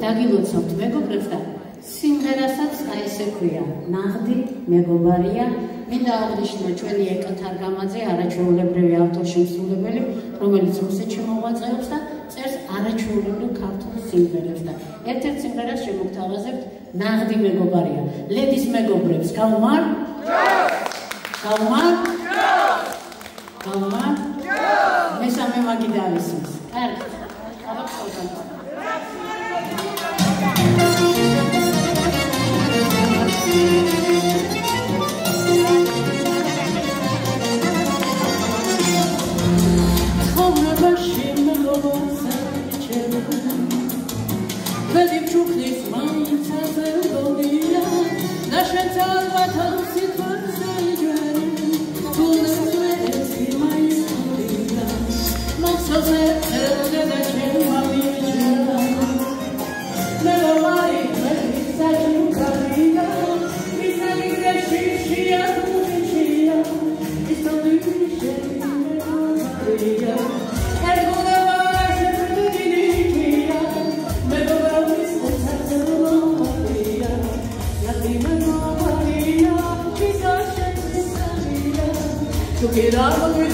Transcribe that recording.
დაგილოცავთ მეგობრებს და სიმღერასაც აი ესე ქვია ნაღდი მეგობარია. მინდა აღნიშნო ჩვენი ეკა თარგამაძე არაჩვეულებრივი ავტორშემსრულებელი, რომელიც რუსეთში მოღვაწეობს და წერს არაჩვეულებრივ ქართულ სიმღერებს და ერთ-ერთ სიმღერას შემოგთავაზებთ ნაღდი მეგობარია. ლედის მეგობრებს გავმარ? გავმარ? გავმარ? მესამე მაგი დავისმის. კარგი. Get up.